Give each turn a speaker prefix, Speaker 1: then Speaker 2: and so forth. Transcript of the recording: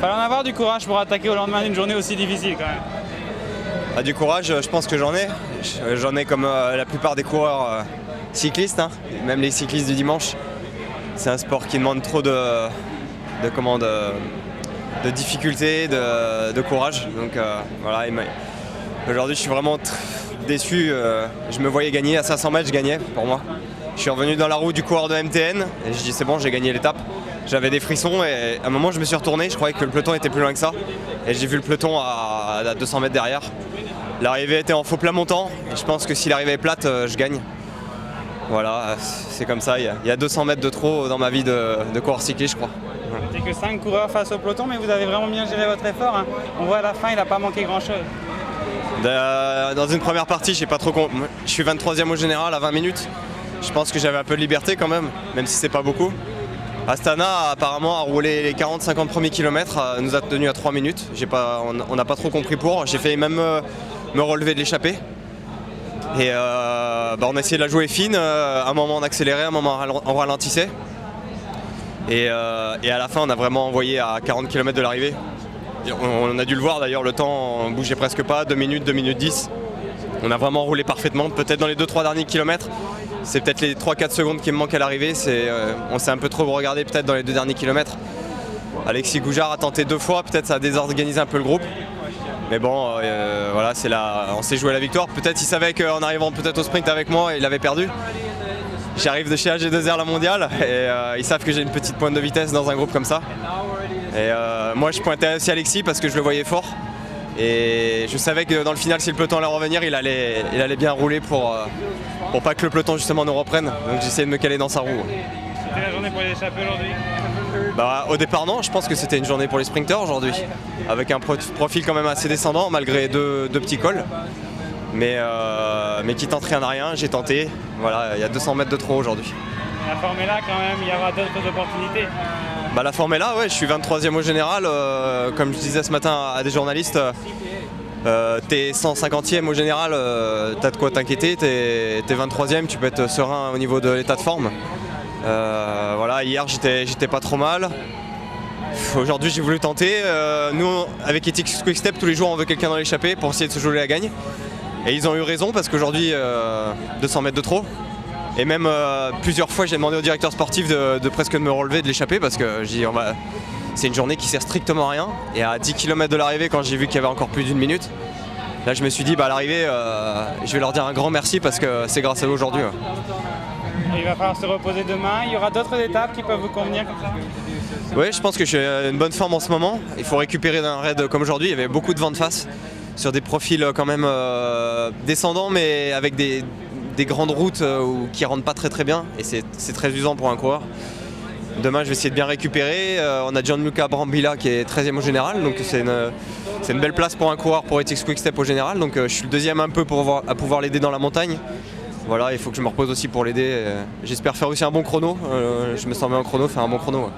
Speaker 1: Fallait en avoir du courage pour attaquer au lendemain d'une journée aussi difficile quand même.
Speaker 2: Ah, du courage, je pense que j'en ai. J'en ai comme la plupart des coureurs cyclistes, hein, même les cyclistes du dimanche. C'est un sport qui demande trop de difficultés, de courage. Donc voilà, aujourd'hui je suis vraiment déçu. Je me voyais gagner à 500 mètres, je gagnais pour moi. Je suis revenu dans la roue du coureur de MTN et je dis c'est bon, j'ai gagné l'étape. J'avais des frissons et à un moment je me suis retourné, je croyais que le peloton était plus loin que ça. Et j'ai vu le peloton à 200 mètres derrière. L'arrivée était en faux plat montant et je pense que si l'arrivée est plate, je gagne. Voilà, c'est comme ça, il y a 200 mètres de trop dans ma vie de coureur cycliste, je crois.
Speaker 1: C'est que 5 coureurs face au peloton, mais vous avez vraiment bien géré votre effort, hein. On voit à la fin, il n'a pas manqué grand-chose.
Speaker 2: Dans une première partie, je suis 23e au général à 20 minutes. Je pense que j'avais un peu de liberté quand même si c'est pas beaucoup. Astana apparemment a roulé les 40-50 premiers kilomètres, nous a tenu à 3 minutes. On n'a pas trop compris pour. J'ai fait même me relever de l'échappée. Et on a essayé de la jouer fine. Un moment on accélérait, un moment on ralentissait. Et à la fin on a vraiment envoyé à 40 km de l'arrivée. On a dû le voir d'ailleurs, le temps on bougeait presque pas, 2 minutes 10. On a vraiment roulé parfaitement, peut-être dans les 2-3 derniers kilomètres. C'est peut-être les 3-4 secondes qui me manquent à l'arrivée. On s'est un peu trop regardé peut-être dans les 2 derniers kilomètres. Alexis Goujard a tenté 2 fois, peut-être ça a désorganisé un peu le groupe. Mais bon, voilà, on s'est joué la victoire. Peut-être il savait qu'en arrivant peut-être au sprint avec moi, il avait perdu. J'arrive de chez AG2R la mondiale et ils savent que j'ai une petite pointe de vitesse dans un groupe comme ça. Et moi je pointais aussi Alexis parce que je le voyais fort. Et je savais que dans le final, si le peloton allait revenir, il allait bien rouler pour pas que le peloton justement nous reprenne. Donc j'essayais de me caler dans sa roue.
Speaker 1: C'était la journée pour les échapper aujourd'hui?
Speaker 2: Au départ non, je pense que c'était une journée pour les sprinteurs aujourd'hui. Avec un profil quand même assez descendant malgré deux petits cols. Mais qui tente rien à rien, j'ai tenté. Voilà, il y a 200 mètres de trop aujourd'hui.
Speaker 1: La forme est là quand même, il y aura d'autres opportunités.
Speaker 2: La forme est là, ouais, je suis 23e au général. Comme je disais ce matin à des journalistes, t'es 150e au général, t'as de quoi t'inquiéter. T'es 23e, tu peux être serein au niveau de l'état de forme. Voilà, hier j'étais pas trop mal. Aujourd'hui j'ai voulu tenter. Nous, avec Ethics Quick-Step, tous les jours on veut quelqu'un dans l'échappée pour essayer de se jouer la gagne. Et ils ont eu raison parce qu'aujourd'hui, 200 mètres de trop. Et même plusieurs fois j'ai demandé au directeur sportif de presque de me relever de l'échappée parce que j'ai dit c'est une journée qui sert strictement à rien. Et à 10 km de l'arrivée, quand j'ai vu qu'il y avait encore plus d'une minute, là je me suis dit à l'arrivée je vais leur dire un grand merci parce que c'est grâce à eux aujourd'hui.
Speaker 1: Il va falloir se reposer demain, il y aura d'autres étapes qui peuvent vous convenir comme ça?
Speaker 2: Oui, je pense que je suis une bonne forme en ce moment. Il faut récupérer d'un raid comme aujourd'hui, il y avait beaucoup de vent de face sur des profils quand même descendants mais avec des grandes routes qui rentrent pas très bien et c'est très usant pour un coureur. Demain je vais essayer de bien récupérer. On a Gianluca Brambilla qui est 13e au général, donc c'est une belle place pour un coureur pour Ethics Quick-Step au général. Donc je suis le deuxième un peu à pouvoir l'aider dans la montagne. Voilà, il faut que je me repose aussi pour l'aider. J'espère faire aussi un bon chrono. Je me sens bien en chrono, faire un bon chrono. Ouais.